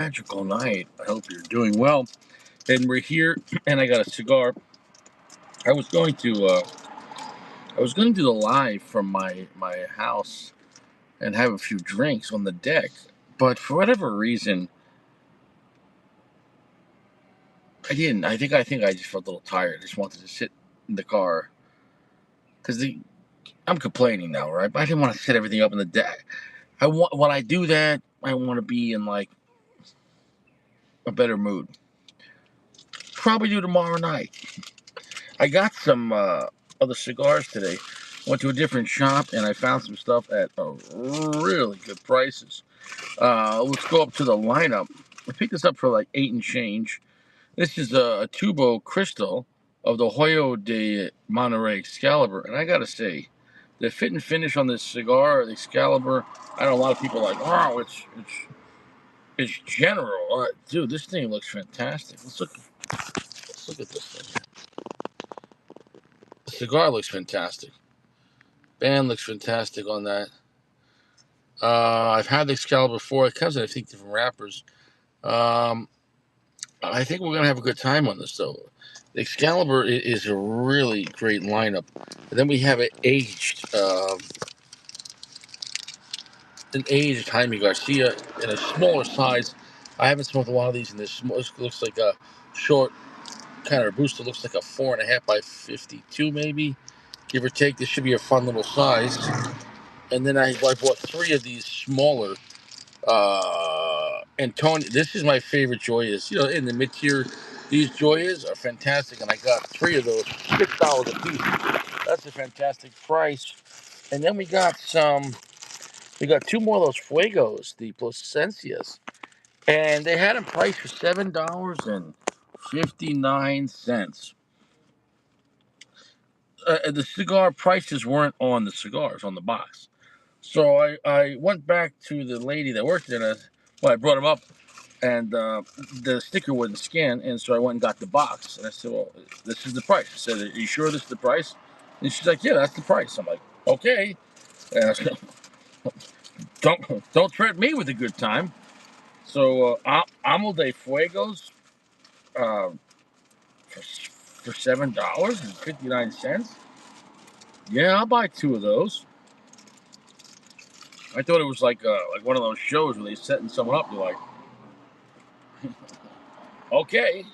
Magical night. I hope you're doing well. And we're here, and I got a cigar. I was going to, uh, I was going to do the live from my house and have a few drinks on the deck, but for whatever reason, I didn't. I think I just felt a little tired. I just wanted to sit in the car because I'm complaining now, right? But I didn't want to set everything up in the deck. I want when I do that, I want to be in like a better mood. Probably do tomorrow night. I got some other cigars today. Went to a different shop and I found some stuff at really good prices. Let's go up to the lineup. I picked this up for like 8 and change. This is a Tubo Crystal of the Hoyo de Monterey Excalibur, and I gotta say, the fit and finish on this cigar, the Excalibur. I know a lot of people are like, oh, it's general. Dude, this thing looks fantastic. Let's look at this thing. The cigar looks fantastic. Band looks fantastic on that. I've had the Excalibur before. It comes in, I think, different wrappers. Um, I think we're gonna have a good time on this, though. The Excalibur is a really great lineup. And then we have an aged Jaime Garcia in a smaller size. I haven't smoked a lot of these in this. This looks like a short kind of Robusto. Looks like a 4.5 by 52, maybe, give or take. This should be a fun little size. And then I bought three of these smaller. And Tony, this is my favorite Joyas. In the mid tier, these Joyas are fantastic, and I got three of those, $6 a piece. That's a fantastic price. And then we got two more of those Fuegos, the Plasencias, and they had them priced for $7.59. The cigar prices weren't on the cigars on the box. So I went back to the lady that worked there. I brought him up, and the sticker wouldn't scan, and so I went and got the box. And I said, "Well, this is the price." I said, "Are you sure this is the price?" And she's like, "Yeah, that's the price." I'm like, "Okay." And I said, don't threaten me with a good time. So Amo de Fuegos uh, for $7.59. Yeah, I'll buy two of those. I thought it was like one of those shows where they setting someone up. You're like, okay,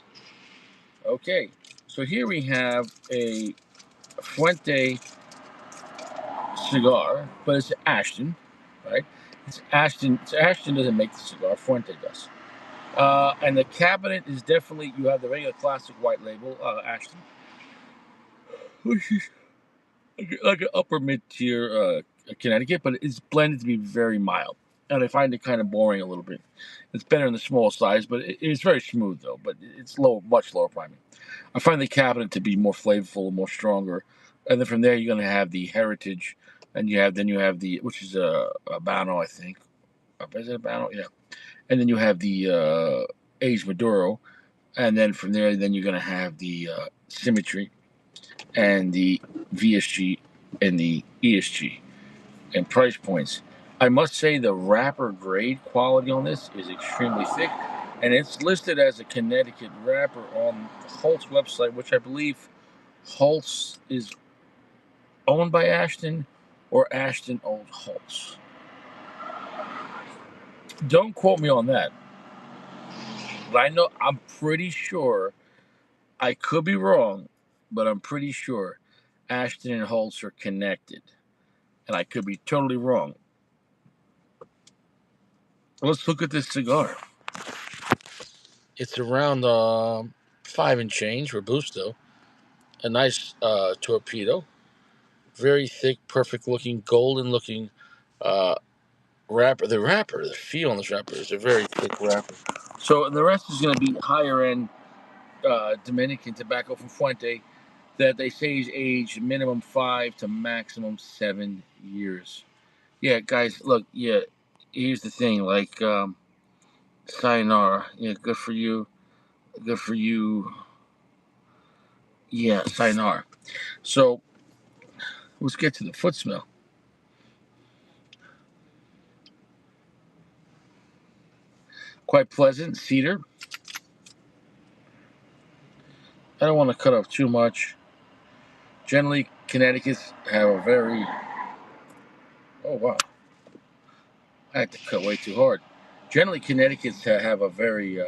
okay. So here we have a Fuente cigar, but it's Ashton, right? It's Ashton. It's Ashton doesn't make the cigar. Fuente does. And the cabinet is definitely, you have the regular classic white label Ashton, which is like an upper mid tier Connecticut, but it's blended to be very mild. And I find it kind of boring a little bit. It's better in the small size, but it's very smooth though. But it's low, much lower priming. I find the cabinet to be more flavorful, more stronger, and then from there you're going to have the heritage, and you have the, which is a Habano, I think. Is it Habano? Yeah. And then you have the aged Maduro, and then from there, then you're going to have the Symmetry and the VSG and the ESG and price points. I must say the wrapper grade quality on this is extremely thick, and it's listed as a Connecticut wrapper on Holt's website, which I believe Holt's is owned by Ashton or Ashton owns Holt's. Don't quote me on that, but I'm pretty sure, I could be wrong, but I'm pretty sure Ashton and Holt's are connected, and I could be totally wrong. Let's look at this cigar. It's around 5 and change, Robusto. A nice torpedo. Very thick, perfect looking, golden looking uh, wrapper. The feel on this wrapper is a very thick wrapper. So the rest is going to be higher end Dominican tobacco from Fuente that they say is aged minimum 5 to maximum 7 years. Yeah, guys, look, yeah, here's the thing. Like, sayonara. Yeah, good for you. Good for you. Yeah, sayonara. So let's get to the foot smell. quite pleasant. Cedar. I don't want to cut off too much. Generally, Connecticut's have a very... Oh, wow. I had to cut way too hard. Generally, Connecticut's have a very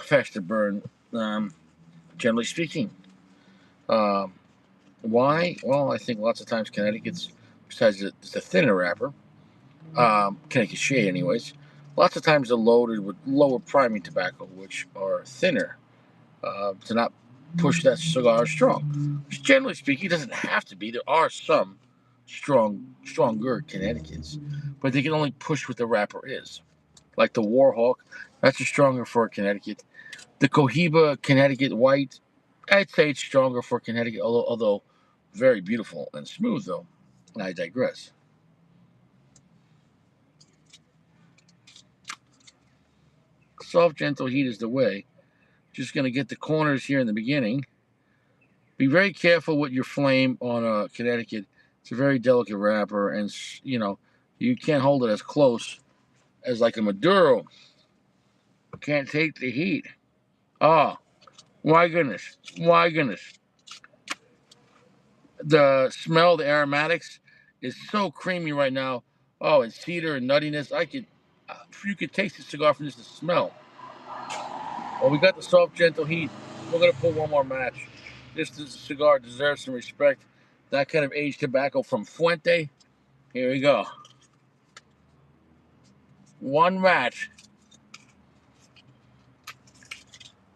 faster burn, generally speaking. Um, why? Well, I think lots of times Connecticut's, besides it's a thinner wrapper, Connecticut shade anyways, lots of times they're loaded with lower priming tobacco, which are thinner, to not push that cigar strong. Which generally speaking, it doesn't have to be. There are some stronger Connecticut's, but they can only push what the wrapper is. Like the Warhawk, that's a stronger for Connecticut. The Cohiba Connecticut White, I'd say it's stronger for Connecticut, although very beautiful and smooth, though. And I digress. Soft, gentle heat is the way. Just going to get the corners here in the beginning. Be very careful with your flame on a Connecticut. It's a very delicate wrapper, and you can't hold it as close as like a Maduro. Can't take the heat. Oh, my goodness. My goodness. The smell, the aromatics is so creamy right now. Oh, and cedar and nuttiness. You could taste the cigar from just the smell. Well, we got the soft, gentle heat. We're gonna put one more match. This cigar deserves some respect. That kind of aged tobacco from Fuente. Here we go. One match.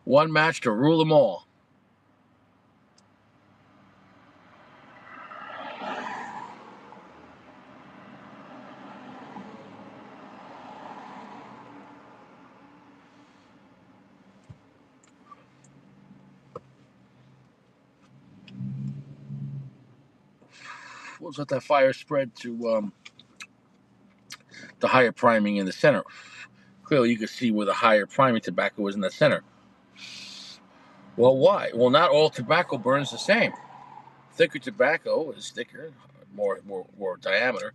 One match to rule them all. Let's let that fire spread to the higher priming in the center. Clearly, you can see where the higher priming tobacco is in the center. Well, why? Well, not all tobacco burns the same. Thicker tobacco is thicker, more diameter,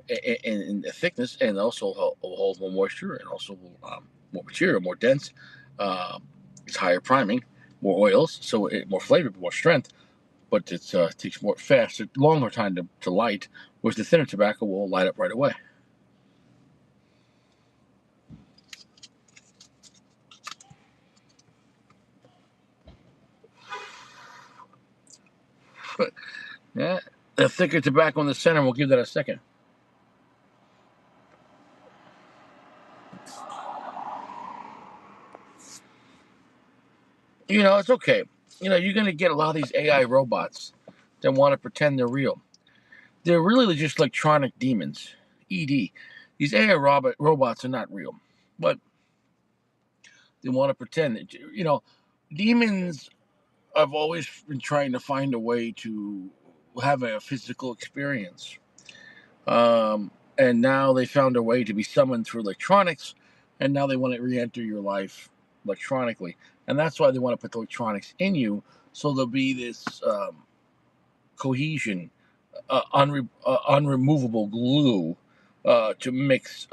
in the thickness, and also will hold more moisture, and also more material, more dense. It's higher priming, more oils, so more flavor, more strength. But it takes more faster, longer time to light. Whereas the thinner tobacco will light up right away. Yeah, the thicker tobacco in the center. We'll give that a second. It's okay. You're going to get a lot of these AI robots that want to pretend they're real. They're really just electronic demons. ED. These AI robots are not real, but they want to pretend that, demons have always been trying to find a way to have a physical experience. And now they found a way to be summoned through electronics, and now they want to re-enter your life electronically. And that's why they want to put the electronics in you, so there'll be this cohesion, unremovable glue to mix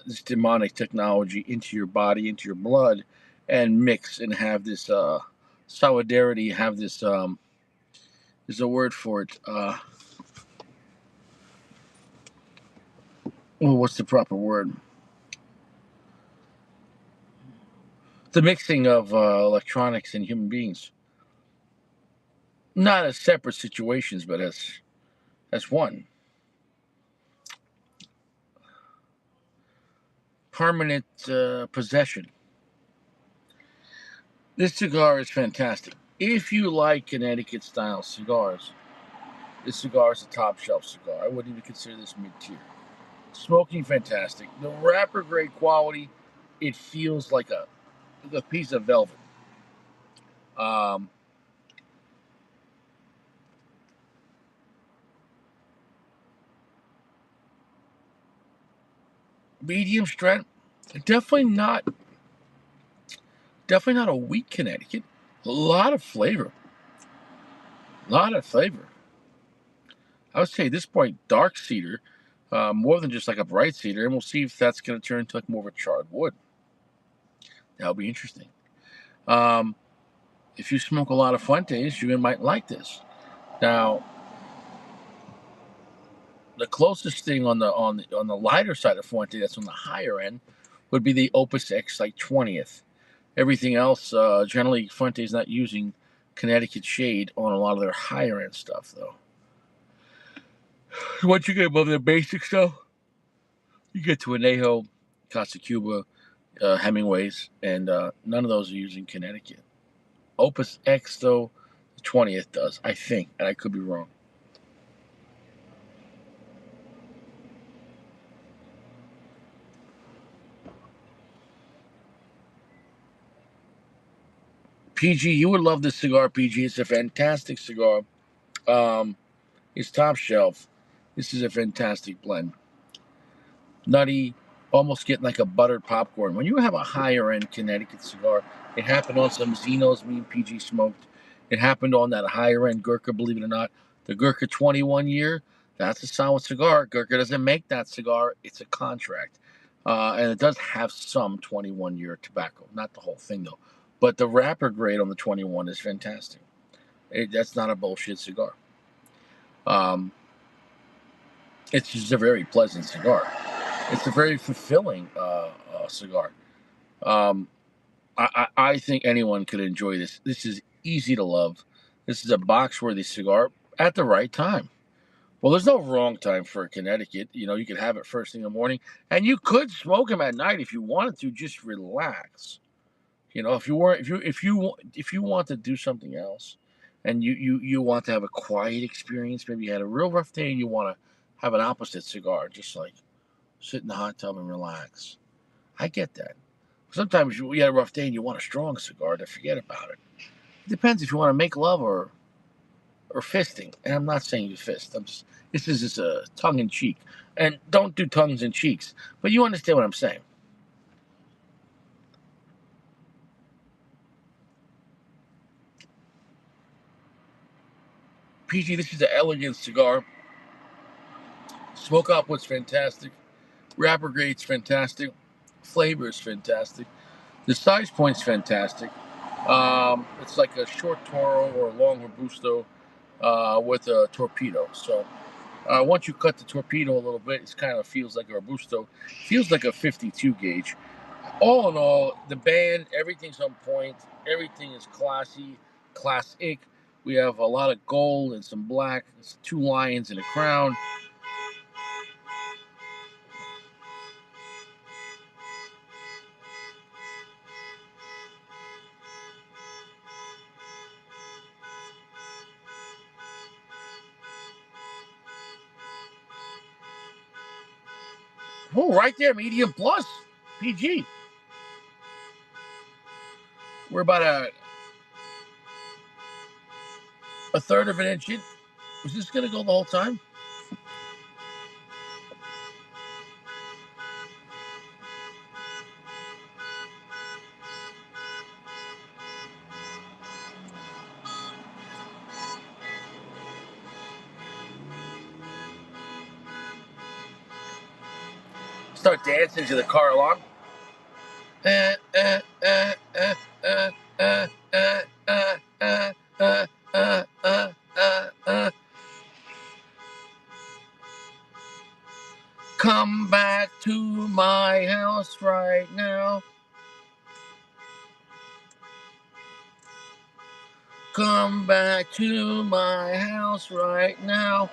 this demonic technology into your body, into your blood, and mix and have this solidarity, have this, there's a word for it. What's the proper word? The mixing of electronics and human beings, not as separate situations, but as one. Permanent possession. This cigar is fantastic. If you like Connecticut style cigars, this cigar is a top shelf cigar. I wouldn't even consider this mid tier. Smoking fantastic. The wrapper grade quality, it feels like a piece of velvet. Um, Medium strength, definitely not a weak Connecticut. A lot of flavor. A lot of flavor. I would say at this point, dark cedar. more than just like a bright cedar, and we'll see if that's going to turn into like more of a charred wood. That'll be interesting. If you smoke a lot of Fuentes, you might like this. Now, the closest thing on the lighter side of Fuente, that's on the higher end, would be the Opus X like 20th. Everything else, generally, Fuente is not using Connecticut shade on a lot of their higher end stuff, though. Once you get above the basic stuff, you get to Anejo, Casa Cuba, Hemingways, and none of those are using Connecticut. Opus X, though, the 20th does, I think, and I could be wrong. PG, you would love this cigar, PG. It's a fantastic cigar. It's top shelf. This is a fantastic blend. Nutty, almost getting like a buttered popcorn. When you have a higher end Connecticut cigar, it happened on some Xenos me and PG smoked. It happened on that higher end Gurkha, believe it or not. The Gurkha 21 year, that's a solid cigar. Gurkha doesn't make that cigar, it's a contract. And it does have some 21 year tobacco, not the whole thing though. But the wrapper grade on the 21 is fantastic. That's not a bullshit cigar. It's just a very pleasant cigar. It's a very fulfilling cigar. I think anyone could enjoy this. This is easy to love. This is a box-worthy cigar at the right time. Well, there's no wrong time for Connecticut. You know, you could have it first thing in the morning, and you could smoke them at night if you wanted to. Just relax. You know, if you want to do something else, and you want to have a quiet experience, maybe you had a real rough day and you want to have an opposite cigar, just like sit in the hot tub and relax. I get that. Sometimes you had a rough day and you want a strong cigar to forget about it. It depends if you want to make love or fisting. And I'm not saying you fist. This is just a tongue in cheek. And don't do tongues and cheeks. But you understand what I'm saying. PG, this is an elegant cigar. Smoke output's fantastic. Wrapper grade's fantastic. Flavor is fantastic. The size point's fantastic. It's like a short Toro or a long Robusto with a torpedo. So once you cut the torpedo a little bit, it kind of feels like a Robusto. Feels like a 52 gauge. All in all, the band, everything's on point. Everything is classy, classic. We have a lot of gold and some black. It's 2 lions and a crown. Oh, right there, medium plus, PG. We're about a third of an inch in. Was this going to go the whole time? Start dancing to the car alarm. Come back to my house right now. Come back to my house right now.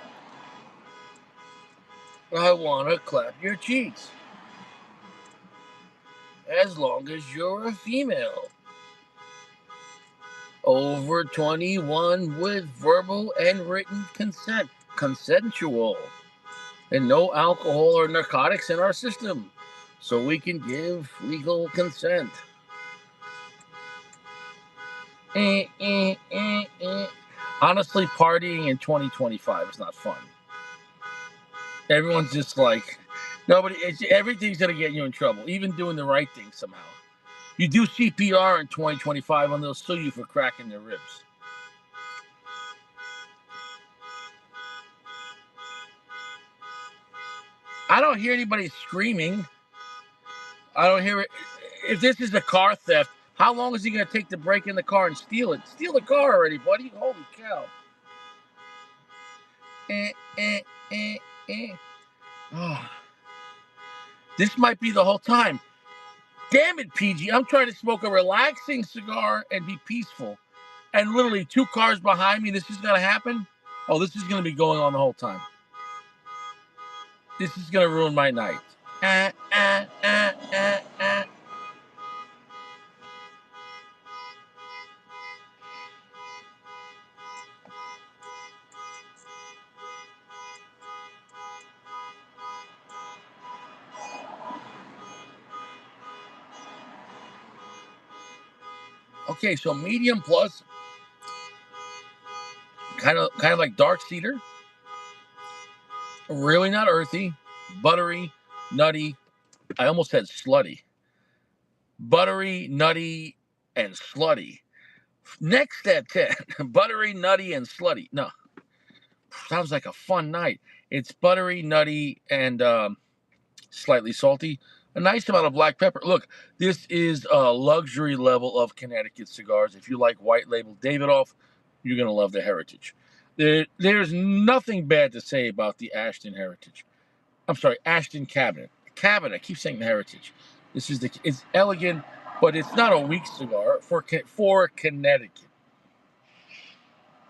I want to clap your cheeks. As long as you're a female. Over 21 with verbal and written consent. Consensual. And no alcohol or narcotics in our system. So we can give legal consent. Honestly, partying in 2025 is not fun. Everyone's just like, everything's going to get you in trouble, even doing the right thing somehow. You do CPR in 2025 and they'll sue you for cracking their ribs. I don't hear anybody screaming. I don't hear it. If this is a car theft, how long is he going to take to break in the car and steal it? Steal the car already, buddy. Holy cow. Eh, eh, eh, eh. Oh, this might be the whole time. Damn it, PG. I'm trying to smoke a relaxing cigar and be peaceful. And literally 2 cars behind me, this is going to happen. Oh, this is going to be going on the whole time. This is going to ruin my night. Okay, so medium plus, kind of like dark cedar. Really not earthy, buttery, nutty. I almost said slutty. Buttery, nutty, and slutty. Next at 10, buttery, nutty, and slutty. No, sounds like a fun night. It's buttery, nutty, and slightly salty. A nice amount of black pepper. Look, this is a luxury level of Connecticut cigars. If you like white label Davidoff, you're going to love the Heritage. There's nothing bad to say about the Ashton Heritage. I'm sorry, Ashton Cabinet. Cabinet. I keep saying the Heritage. It's elegant, but it's not a weak cigar for Connecticut.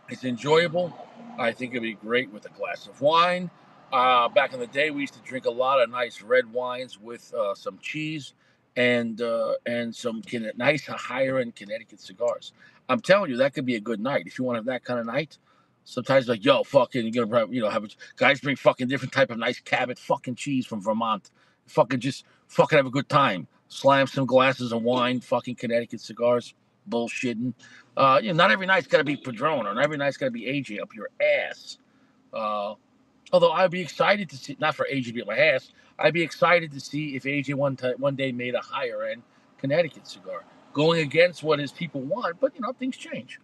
It's enjoyable. I think it'd be great with a glass of wine. Back in the day, we used to drink a lot of nice red wines with some cheese and some nice higher end Connecticut cigars. I'm telling you, that could be a good night if you want to have that kind of night. Sometimes like, yo, fucking, you're gonna have guys bring fucking different type of nice Cabot fucking cheese from Vermont. Fucking just fucking have a good time. Slam some glasses of wine, fucking Connecticut cigars, bullshitting. Not every night's got to be Padron, or not every night's got to be AJ up your ass. Although I'd be excited to see, not for AJ to be up my ass, I'd be excited to see if AJ one day made a higher end Connecticut cigar, going against what his people want. But things change.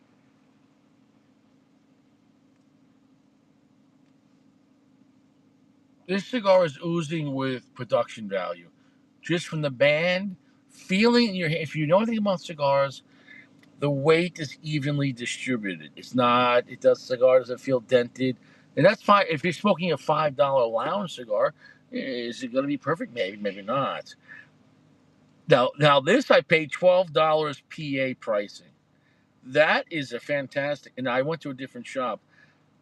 This cigar is oozing with production value, just from the band, feeling in your hand. If you know anything about cigars, the weight is evenly distributed. Cigar doesn't feel dented. And that's fine. If you're smoking a $5 lounge cigar, is it going to be perfect? Maybe, maybe not. Now this I paid $12 PA pricing. That is a fantastic. And I went to a different shop.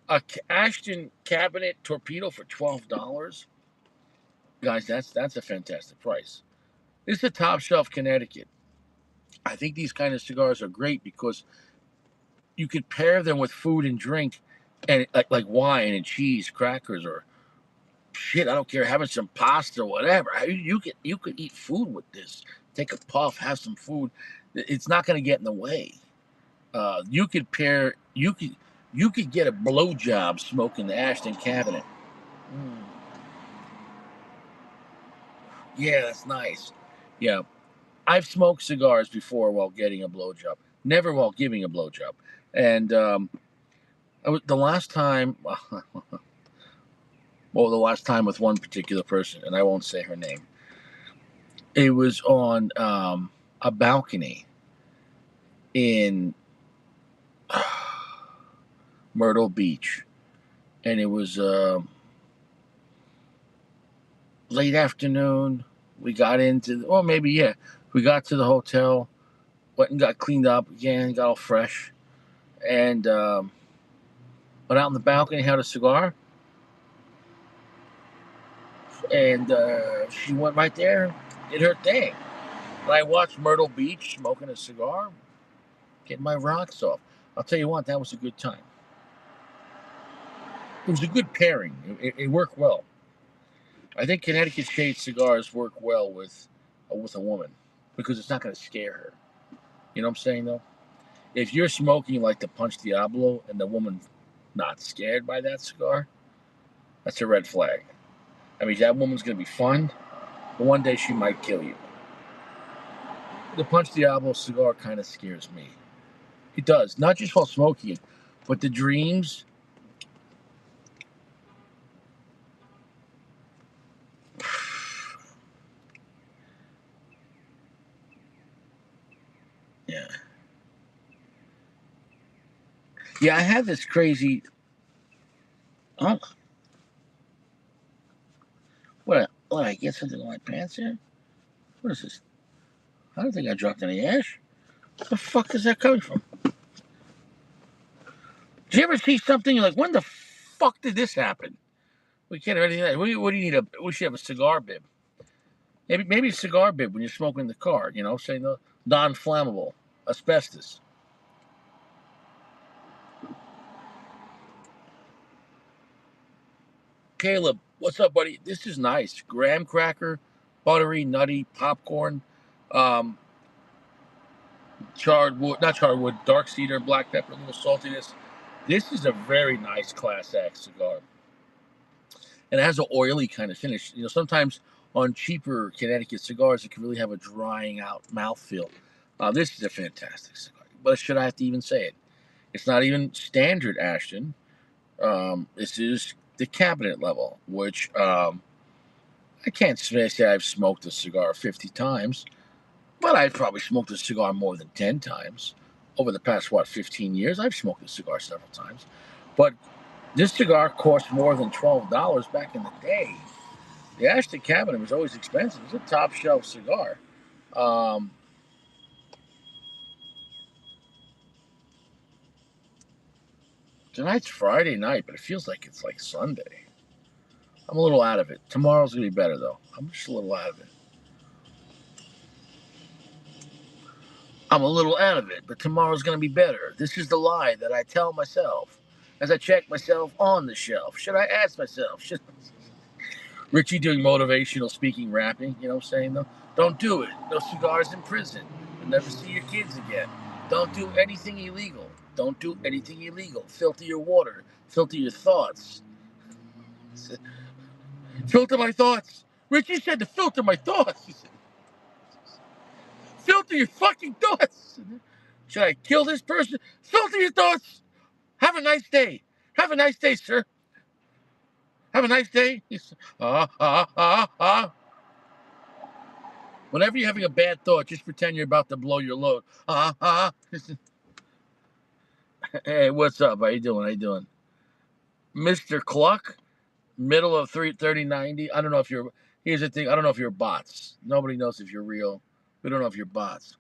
A Ashton Cabinet Torpedo for $12, guys. That's a fantastic price. This is a top shelf Connecticut. I think these kind of cigars are great because you could pair them with food and drink, and like wine and cheese, crackers, or shit. I don't care, having some pasta or whatever. You could eat food with this. Take a puff, have some food. It's not going to get in the way. You could pair. You could get a blowjob smoking the Ashton Cabinet. Mm. Yeah, that's nice. Yeah, I've smoked cigars before while getting a blowjob. Never while giving a blowjob. And the last time, well, the last time with one particular person, and I won't say her name. It was on a balcony in Myrtle Beach, and it was late afternoon. We got we got to the hotel, went and got cleaned up again, got all fresh, and went out on the balcony, had a cigar, and she went right there, did her thing. And I watched Myrtle Beach smoking a cigar, getting my rocks off. I'll tell you what, that was a good time. It was a good pairing. It worked well. I think Connecticut shade cigars work well with a woman because it's not going to scare her. You know what I'm saying, though? If you're smoking like the Punch Diablo and the woman's not scared by that cigar, that's a red flag. I mean, that woman's going to be fun, but one day she might kill you. The Punch Diablo cigar kind of scares me. It does, not just while smoking it, but the dreams. Yeah. Yeah, I have this crazy. Oh, what? I get something on my pants here? What is this? I don't think I dropped any ash. Where the fuck is that coming from? Did you ever see something you're like, when the fuck did this happen? We can't have anything. What do you need? We should have a cigar bib. Maybe a cigar bib when you're smoking in the car. You know, saying the non-flammable, asbestos. Caleb, what's up, buddy? This is nice. Graham cracker, buttery, nutty, popcorn, um, charred wood, not charred wood, dark cedar, black pepper, a little saltiness. This is a very nice Class X cigar. And it has an oily kind of finish. You know, sometimes on cheaper Connecticut cigars, it can really have a drying out mouthfeel. This is a fantastic cigar. But should I have to even say it? It's not even standard Ashton. This is the cabinet level, which I can't say I've smoked a cigar 50 times, but I've probably smoked a cigar more than 10 times. Over the past, 15 years, I've smoked a cigar several times. But this cigar cost more than $12 back in the day. The Ashton Cabinet was always expensive. It's a top shelf cigar. Um, Tonight's Friday night, but it feels like it's like Sunday. I'm a little out of it. Tomorrow's going to be better, though. I'm just a little out of it. I'm a little out of it, but tomorrow's going to be better. This is the lie that I tell myself as I check myself on the shelf. Should I ask myself? Richie doing motivational speaking, rapping, you know what I'm saying, though? Don't do it. No cigars in prison. You'll never see your kids again. Don't do anything illegal. Don't do anything illegal. Filter your water. Filter your thoughts. Filter my thoughts. Richie said to filter my thoughts. He said, filter your fucking thoughts. Should I kill this person? Filter your thoughts. Have a nice day. Have a nice day, sir. Have a nice day. Whenever you're having a bad thought, just pretend you're about to blow your load. Hey, what's up? How you doing? How you doing? Mr. Cluck, middle of 33090. I don't know if you're. Here's the thing. I don't know if you're bots. Nobody knows if you're real. We don't know if you're bots.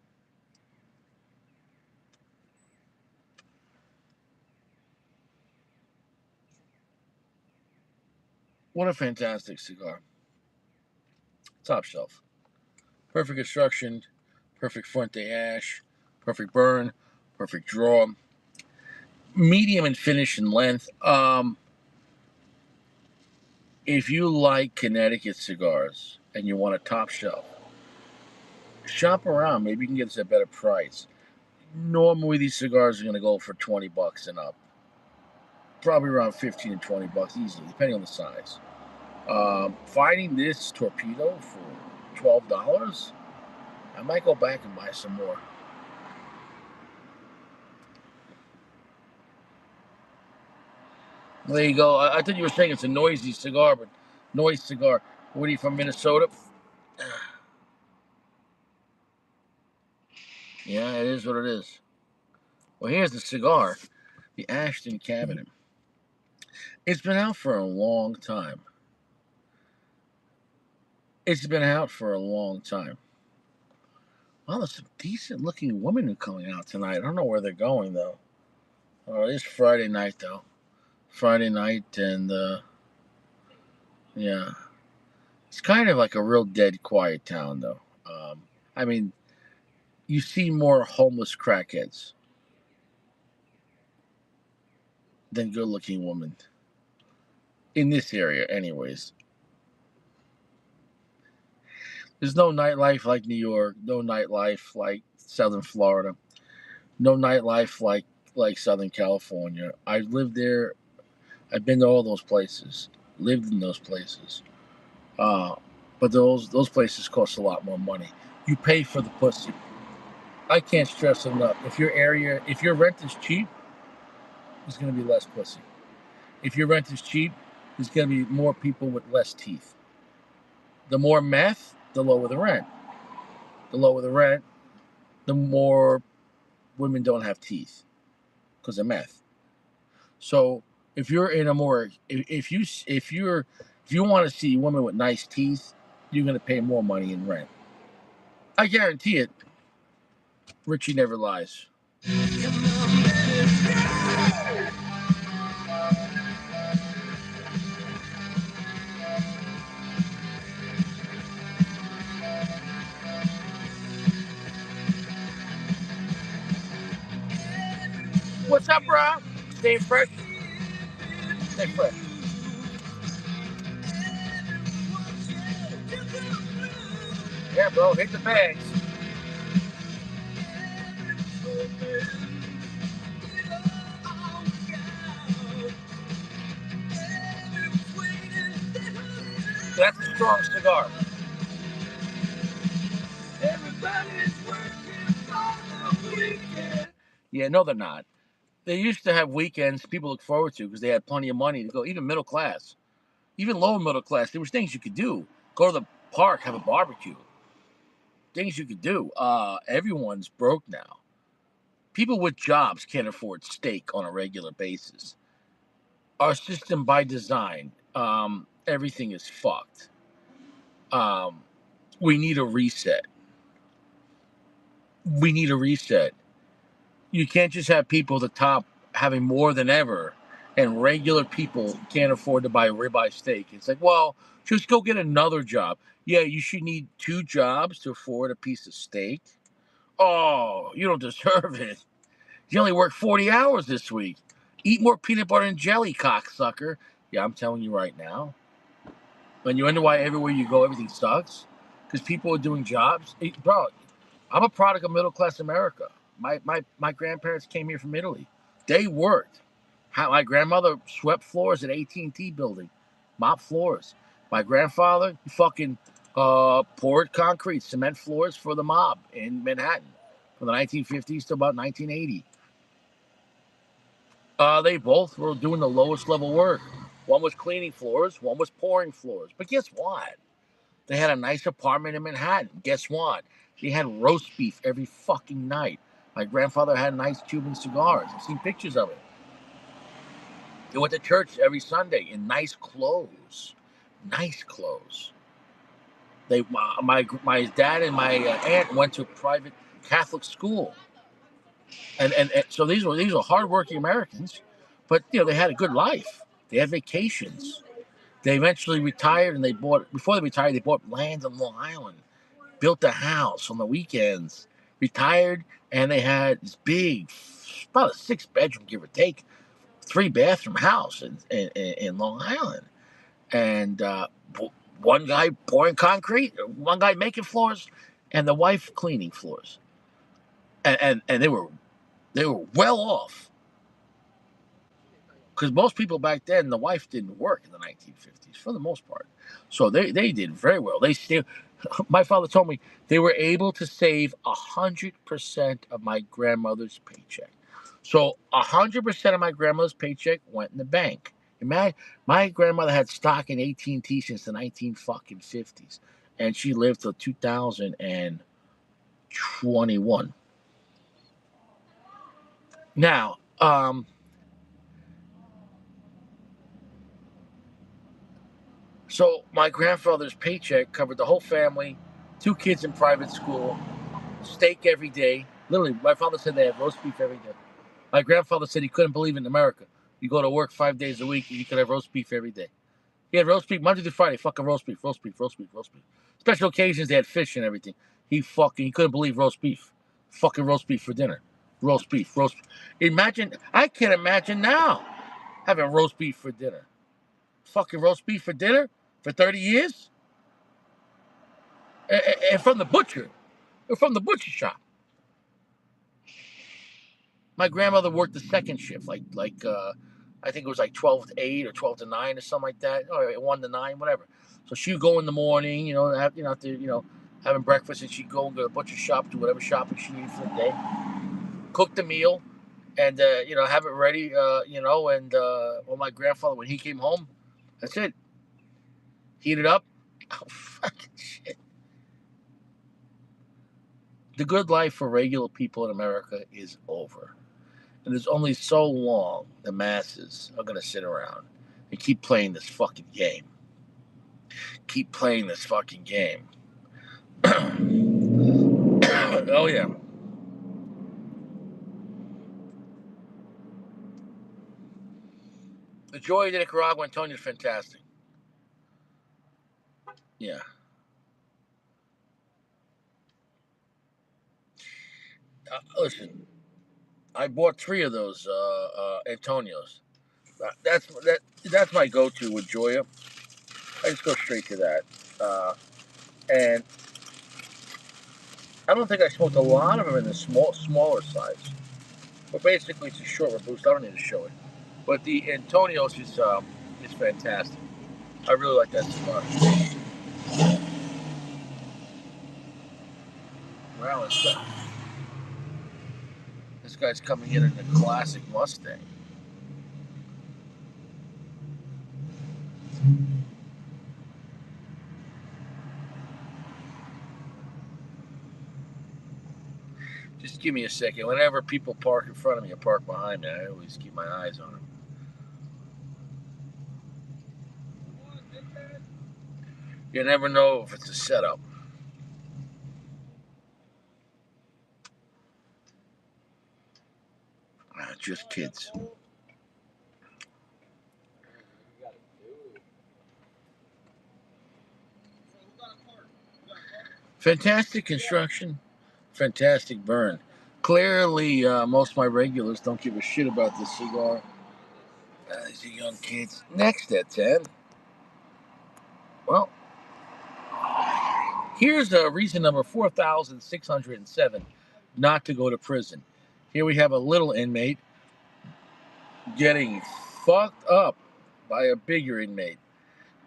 What a fantastic cigar. Top shelf. Perfect construction. Perfect Fuente ash. Perfect burn. Perfect draw. Medium in finish and length. If you like Connecticut cigars and you want a top shelf, shop around. Maybe you can get us a better price. Normally, these cigars are going to go for $20 and up. Probably around 15 and $20 easily, depending on the size. Finding this torpedo for $12, I might go back and buy some more. There you go. I thought you were saying it's a noisy cigar, but noise cigar. What are you from Minnesota? Yeah, it is what it is. Well, here's the cigar, the Ashton Cabinet. It's been out for a long time. It's been out for a long time. Well, there's some decent looking women who are coming out tonight. I don't know where they're going though. Oh, it's Friday night though. Friday night, and yeah, it's kind of like a real dead, quiet town though. I mean, you see more homeless crackheads than good looking women in this area, anyways. There's no nightlife like New York, no nightlife like Southern Florida, no nightlife like Southern California. I've lived there. I've been to all those places, lived in those places. Uh, but those places cost a lot more money. You pay for the pussy. I can't stress enough. If your rent is cheap, there's going to be less pussy. If your rent is cheap, there's going to be more people with less teeth. The more meth, the lower the rent. The lower the rent, the more women don't have teeth because of meth. So if you're in a more if you want to see women with nice teeth, you're gonna pay more money in rent. I guarantee it. Richie never lies. What's up, bro? Stay fresh. Stay fresh. Yeah, bro. Hit the bags. That's a strong cigar. Everybody's working for the weekend. Yeah, no, they're not. They used to have weekends people look forward to because they had plenty of money to go, even middle class, even lower middle class. There was things you could do. Go to the park, have a barbecue. Things you could do. Everyone's broke now. People with jobs can't afford steak on a regular basis. Our system by design, everything is fucked. Um, we need a reset. We need a reset. You can't just have people at the top having more than ever, and regular people can't afford to buy a ribeye steak. It's like, well, just go get another job. Yeah, you should need two jobs to afford a piece of steak. Oh, you don't deserve it. You only worked 40 hours this week. Eat more peanut butter and jelly, cocksucker. Yeah, I'm telling you right now. When you wonder why everywhere you go, everything sucks, because people are doing jobs. Bro, I'm a product of middle class America. My grandparents came here from Italy. They worked. My grandmother swept floors at AT&T building, mop floors. My grandfather fucking poured concrete, cement floors for the mob in Manhattan from the 1950s to about 1980. They both were doing the lowest level work. One was cleaning floors, one was pouring floors. But guess what? They had a nice apartment in Manhattan. Guess what? They had roast beef every fucking night. My grandfather had nice Cuban cigars. I've seen pictures of it. They went to church every Sunday in nice clothes. Nice clothes. My dad and my aunt went to private Catholic school, and so these were hardworking Americans, but they had a good life. They had vacations. They eventually retired, and before they retired, they bought land on Long Island, built a house on the weekends, retired, and they had this big, about a 6-bedroom, give or take, 3-bathroom house in Long Island. And one guy pouring concrete, one guy making floors, and the wife cleaning floors. And they were well off, because most people back then, the wife didn't work in the 1950s for the most part, so they did very well. They still, my father told me they were able to save 100% of my grandmother's paycheck. So 100% of my grandmother's paycheck went in the bank. Imagine, my grandmother had stock in AT&T since the 1950s, and she lived till 2021. Now, so my grandfather's paycheck covered the whole family, 2 kids in private school, steak every day. Literally, my father said they had roast beef every day. My grandfather said he couldn't believe it in America. You go to work 5 days a week and you could have roast beef every day. He had roast beef Monday to Friday, fucking roast beef, roast beef, roast beef, roast beef. Special occasions they had fish and everything. He couldn't believe roast beef. Fucking roast beef for dinner. Roast beef, roast beef. I can't imagine now having roast beef for dinner. Fucking roast beef for dinner for 30 years? And from the butcher. From the butcher shop. My grandmother worked the second shift, I think it was like 12 to 8 or 12 to 9 or something like that, or 1 to 9, whatever. So she'd go in the morning, after having breakfast, and she'd go and go to the butcher shop, do whatever shopping she needed for the day, cook the meal, and have it ready, and well, my grandfather, when he came home, that's it. Heat it up. Oh, fucking shit. The good life for regular people in America is over. And there's only so long the masses are going to sit around and keep playing this fucking game. Keep playing this fucking game. Oh, yeah. The joy of the Nicaragua, Antonio, is fantastic. Yeah. Listen, I bought 3 of those Antonios. That's my go-to with Joya. I just go straight to that. And I don't think I smoked a lot of them in the smaller size. But basically, it's a shorter boost. I don't need to show it. But the Antonios is fantastic. I really like that cigar. Wow, this guy's coming in a classic Mustang. Just give me a second. Whenever people park in front of me or park behind me, I always keep my eyes on them. You never know if it's a setup. Just kids. Fantastic construction, fantastic burn. Clearly, most of my regulars don't give a shit about this cigar. These are young kids. Next at 10. Well, here's reason number 4,607 not to go to prison. Here we have a little inmate getting fucked up by a bigger inmate.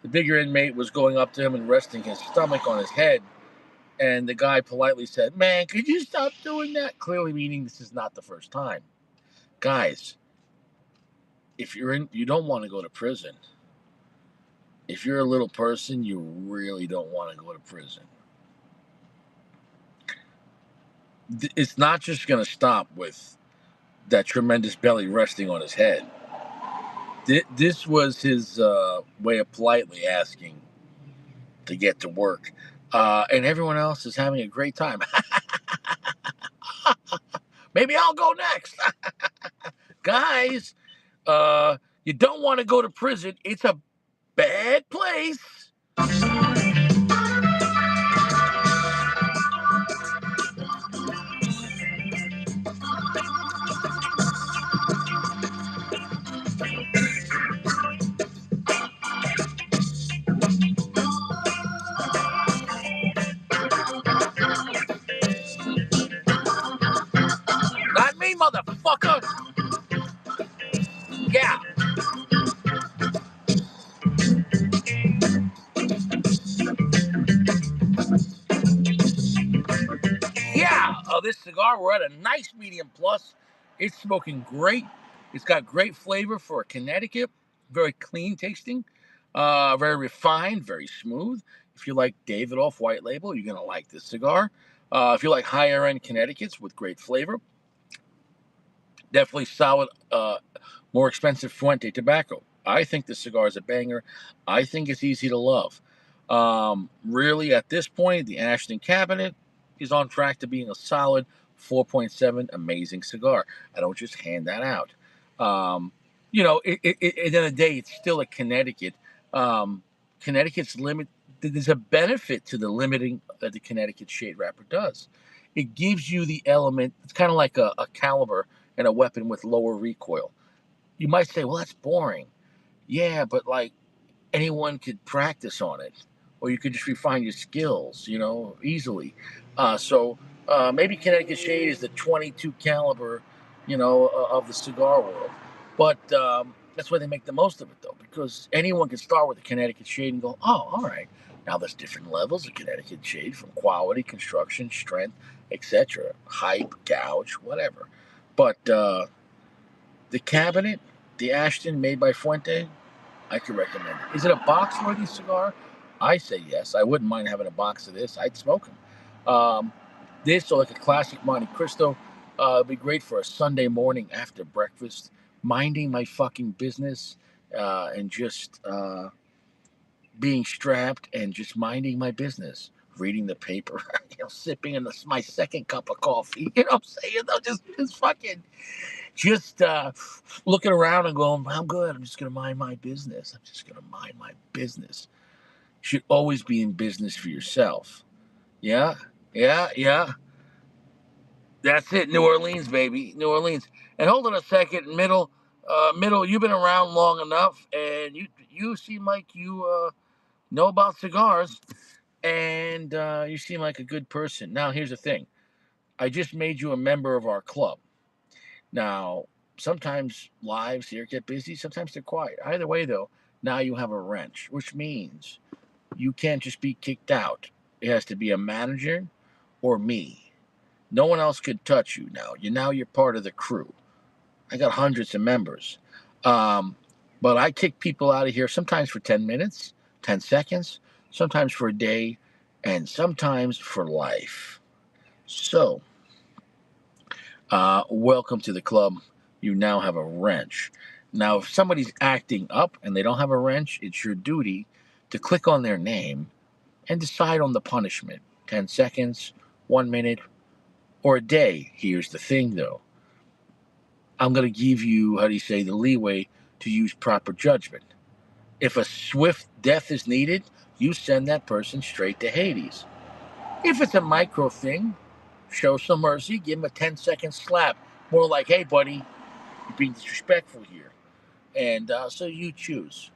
The bigger inmate was going up to him and resting his stomach on his head. And the guy politely said, "Man, could you stop doing that?" Clearly meaning this is not the first time. Guys, if you don't want to go to prison. If you're a little person, you really don't want to go to prison. It's not just going to stop with that tremendous belly resting on his head. This was his way of politely asking to get to work. And everyone else is having a great time. Maybe I'll go next. Guys, you don't want to go to prison. It's a bad place. Not me, motherfucker. Yeah. Yeah, this cigar, we're at a nice medium plus. It's smoking great. It's got great flavor for a Connecticut. Very clean tasting. Very refined, very smooth. If you like Davidoff White Label, you're going to like this cigar. If you like higher end Connecticut's with great flavor, definitely solid, more expensive Fuente tobacco. I think this cigar is a banger. I think it's easy to love. Really, at this point, the Ashton Cabinet is on track to being a solid 4.7 amazing cigar. I don't just hand that out. At the end of the day, it's still a Connecticut. Connecticut's limit. There's a benefit to the limiting that the Connecticut shade wrapper does. It gives you the element. It's kind of like a caliber and a weapon with lower recoil. You might say, well, that's boring. Yeah, but like anyone could practice on it, or you could just refine your skills, easily. So maybe Connecticut Shade is the 22 caliber, of the cigar world. But that's why they make the most of it, though, because anyone can start with a Connecticut Shade and go, oh, all right. Now there's different levels of Connecticut Shade from quality, construction, strength, etc., hype, gouge, whatever. But the cabinet, the Ashton made by Fuente, I could recommend it. Is it a box-worthy cigar? I say yes. I wouldn't mind having a box of this. I'd smoke them. This or like a classic Monte Cristo. It'd be great for a Sunday morning after breakfast, minding my fucking business, and just being strapped and just minding my business, reading the paper, sipping in my second cup of coffee. You know what I'm saying? Just fucking, just looking around and going, I'm good. I'm just gonna mind my business. I'm just gonna mind my business. You should always be in business for yourself. Yeah, yeah, yeah. That's it, New Orleans, baby, New Orleans. And hold on a second, middle. You've been around long enough, and you seem like you know about cigars, and you seem like a good person. Now, here's the thing: I just made you a member of our club. Now, sometimes lives here get busy, sometimes they're quiet. Either way, though, now you have a wrench, which means you can't just be kicked out. It has to be a manager or me. No one else could touch you now. You're part of the crew. I got hundreds of members. Um, but I kick people out of here sometimes for 10 minutes, 10 seconds, sometimes for a day, and sometimes for life. So, welcome to the club. You now have a wrench. Now, if somebody's acting up and they don't have a wrench, it's your duty to click on their name and decide on the punishment: 10 seconds, 1 minute, or a day. Here's the thing, though: I'm going to give you, how do you say, the leeway to use proper judgment. If a swift death is needed, you send that person straight to Hades. If it's a micro thing, show some mercy, give him a 10-second slap. More like, hey, buddy, you're being disrespectful here. And so you choose.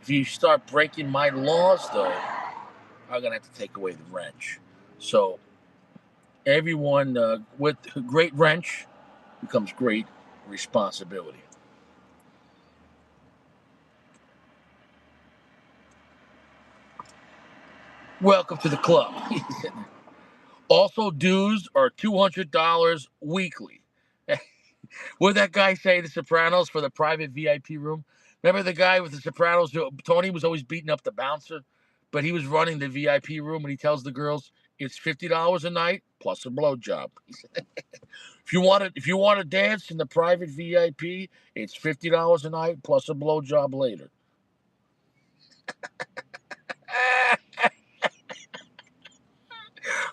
If you start breaking my laws, though, I'm going to have to take away the wrench. So everyone with great wrench becomes great responsibility. Welcome to the club. Also, dues are $200 weekly. What did that guy say, The Sopranos, for the private VIP room? Remember the guy with The Sopranos? Tony was always beating up the bouncer, but he was running the VIP room, and he tells the girls it's $50 a night plus a blowjob. If you want to dance in the private VIP, it's $50 a night plus a blowjob later.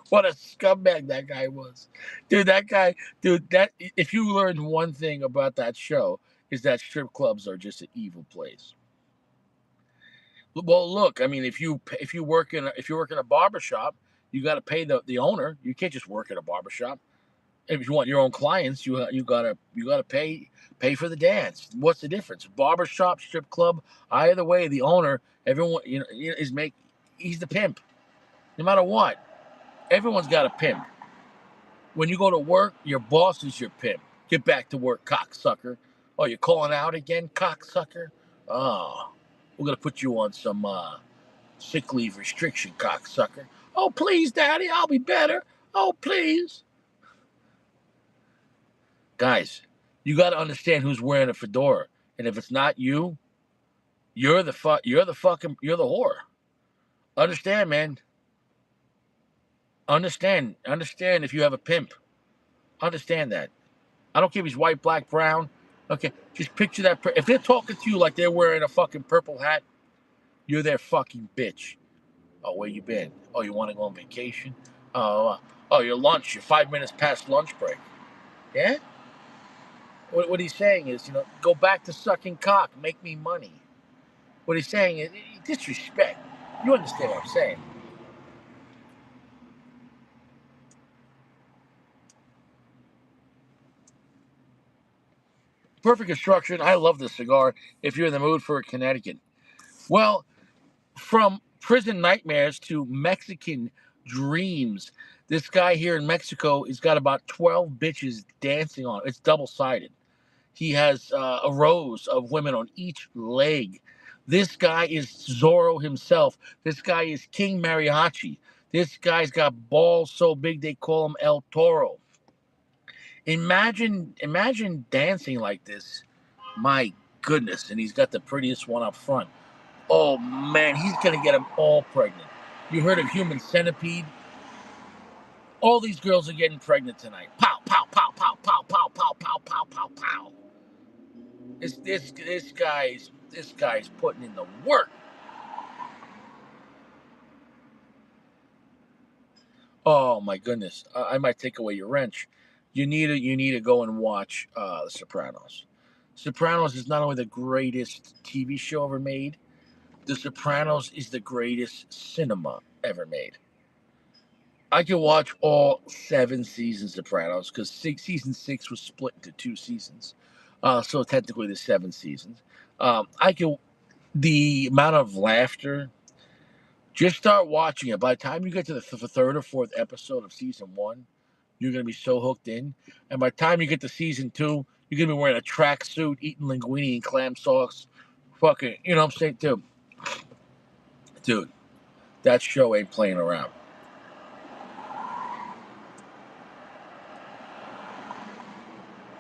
What a scumbag that guy was. Dude, that if you learned one thing about that show, is that strip clubs are just an evil place. Well, look, I mean, if you work in a barber shop, you got to pay the owner. You can't just work at a barber shop. If you want your own clients, you gotta pay for the dance. What's the difference? Barber shop, strip club, either way, the owner, everyone, he's the pimp. No matter what, everyone's got a pimp. When you go to work, your boss is your pimp. Get back to work, cocksucker. Oh, you're calling out again, cocksucker? Oh, we're going to put you on some sick leave restriction, cocksucker. Oh, please, Daddy, I'll be better. Oh, please. Guys, you got to understand who's wearing a fedora. And if it's not you, you're the whore. Understand, man. Understand if you have a pimp. Understand that. I don't care if he's white, black, brown. Okay, just picture that. If they're talking to you like they're wearing a fucking purple hat, you're their fucking bitch. Oh, where you been? Oh, you want to go on vacation? Oh, your lunch. You're 5 minutes past lunch break. Yeah. What he's saying is, go back to sucking cock. Make me money. What he's saying is disrespect. You understand what I'm saying? Perfect instruction. I love this cigar. If you're in the mood for a Connecticut, well, from prison nightmares to Mexican dreams. This guy here in Mexico has got about 12 bitches dancing on it. It's double sided. He has a rows of women on each leg. This guy is Zorro himself. This guy is King Mariachi. This guy's got balls so big they call him El Toro. Imagine dancing like this. My goodness. And he's got the prettiest one up front. Oh man, he's gonna get them all pregnant. You heard of human centipede? All these girls are getting pregnant tonight. Pow, pow, pow, pow, pow, pow, pow, pow, pow, pow, pow. This guy's putting in the work. Oh my goodness! I might take away your wrench. You need to go and watch The Sopranos. Sopranos is not only the greatest TV show ever made. The Sopranos is the greatest cinema ever made. I can watch all 7 seasons of Sopranos because season 6 was split into 2 seasons, so technically the 7 seasons. I can the amount of laughter. Just start watching it. By the time you get to the third or fourth episode of season 1, you're gonna be so hooked in, and by the time you get to season 2, you're gonna be wearing a tracksuit, eating linguine and clam sauce. Fucking, you know what I'm saying, dude. That show ain't playing around.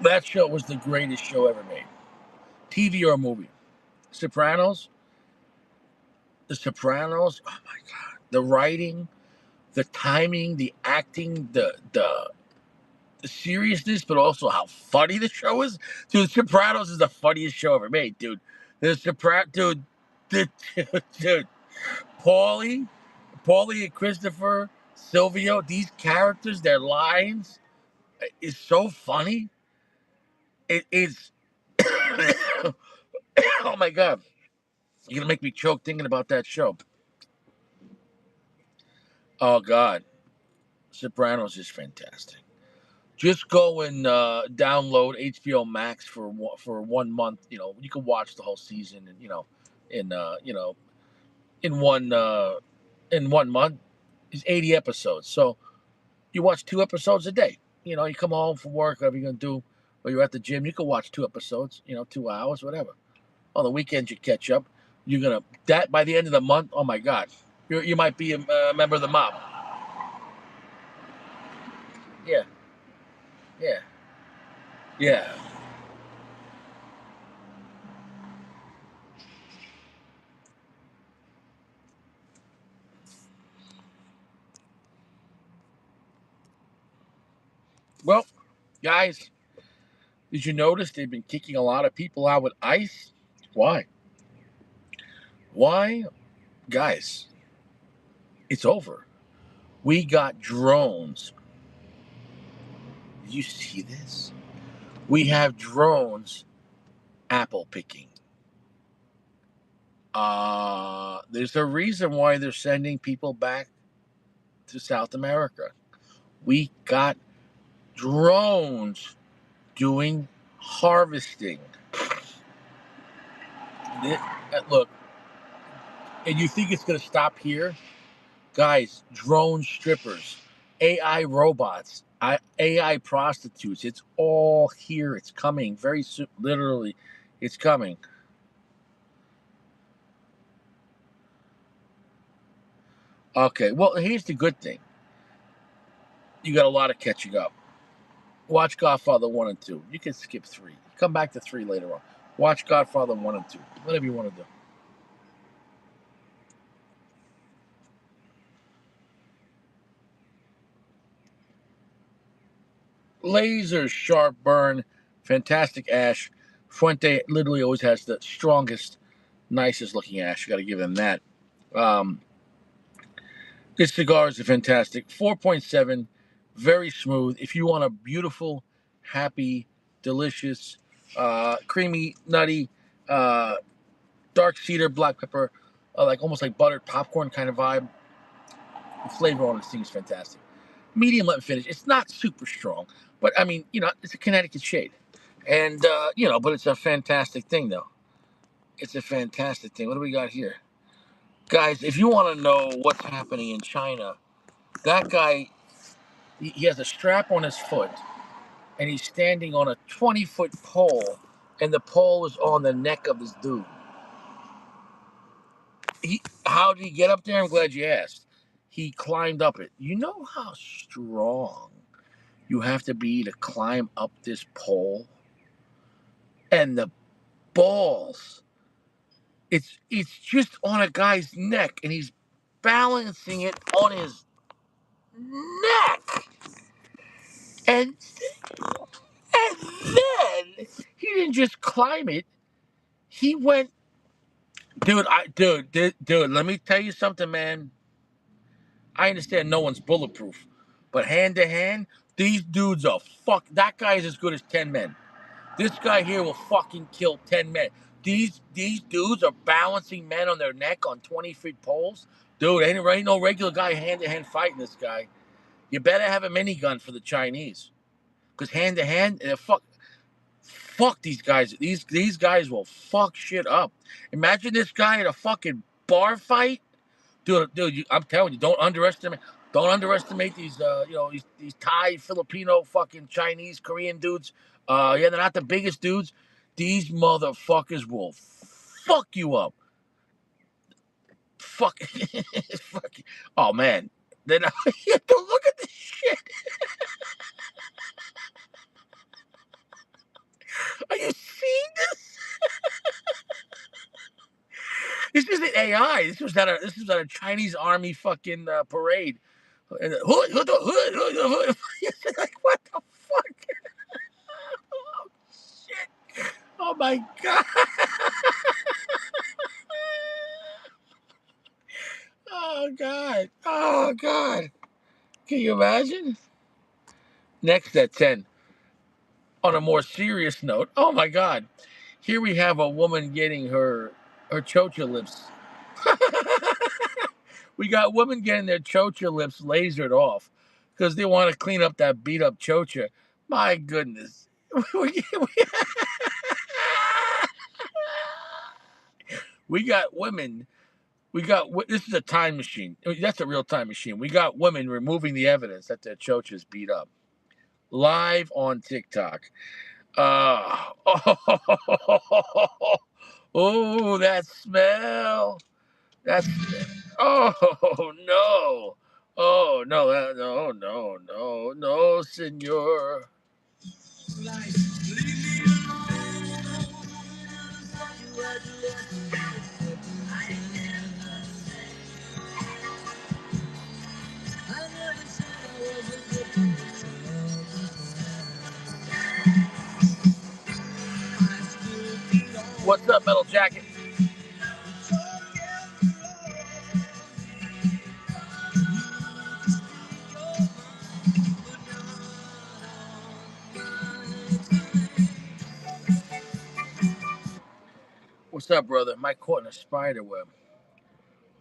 That show was the greatest show ever made, TV or movie. Sopranos, The Sopranos. Oh my god, the writing, the timing, the acting, the seriousness, but also how funny the show is. Dude, The Sopranos is the funniest show ever made, dude. The, dude, Paulie, Paulie and Christopher, Silvio, these characters, their lines is so funny. It is. Oh my god, you're gonna make me choke thinking about that show. Oh god, Sopranos is fantastic. Just go and download HBO Max for 1 month. You can watch the whole season, and in in one uh, in 1 month is 80 episodes. So you watch 2 episodes a day. You come home from work, whatever you're gonna do, or you're at the gym, you can watch 2 episodes. 2 hours, whatever. On the weekends, you catch up. You're gonna that by the end of the month. Oh my God, you might be a member of the mob. Yeah, yeah, yeah. Well, guys, did you notice they've been kicking a lot of people out with ICE? Why? Why, guys? It's over. We got drones. Did you see this? We have drones apple picking. There's a reason why they're sending people back to South America. We got drones doing harvesting. Look, and you think it's going to stop here? Guys, drone strippers, AI robots, AI prostitutes. It's all here. It's coming very soon. Literally, it's coming. Okay, well, here's the good thing. You got a lot of catching up. Watch Godfather 1 and 2. You can skip 3. Come back to 3 later on. Watch Godfather 1 and 2. Whatever you want to do. Laser sharp burn. Fantastic ash. Fuente literally always has the strongest, nicest looking ash. You got to give them that. Um, this cigar is a fantastic 4.7. Very smooth. If you want a beautiful, happy, delicious, creamy, nutty, uh, dark cedar, black pepper, like almost like buttered popcorn kind of vibe. The flavor on this thing is fantastic. Medium let finish. It's not super strong, but I mean, it's a Connecticut shade, and but it's a fantastic thing though. It's a fantastic thing. What do we got here, guys? If you want to know what's happening in China, that guy, he has a strap on his foot, and he's standing on a 20-foot pole, and the pole is on the neck of this dude. How did he get up there? I'm glad you asked. He climbed up it. You know how strong you have to be to climb up this pole? And the balls. It's just on a guy's neck, and he's balancing it on his neck. And then he didn't just climb it. He went, dude. Let me tell you something, man. I understand no one's bulletproof, but hand to hand, these dudes are fuck. That guy is as good as 10 men. This guy here will fucking kill 10 men. These dudes are balancing men on their neck on 20-foot poles. Dude, ain't no regular guy hand to hand fighting this guy. You better have a minigun for the Chinese, because hand to hand, fuck these guys. These guys will fuck shit up. Imagine this guy in a fucking bar fight, dude. I'm telling you, don't underestimate these. These Thai, Filipino, fucking Chinese, Korean dudes. Yeah, they're not the biggest dudes. These motherfuckers will fuck you up. Fuck, fuck. Oh man, then look at this shit. Are you seeing this? This isn't AI. This was at a Chinese army fucking parade. And hood. Like, what the fuck? Oh, shit. Oh my god. Oh god. Oh god. Can you imagine? Next at 10. On a more serious note, oh my god. Here we have a woman getting her chocha lips. We got women getting their chocha lips lasered off because they want to clean up that beat up chocha. My goodness. We got women. This is a time machine. That's a real time machine. We got women removing the evidence that their chochas beat up live on TikTok. Oh, oh, that smell. That's oh no. Oh no, no, senor. What's up, Metal Jacket? What's up, brother? Am I caught in a spider web?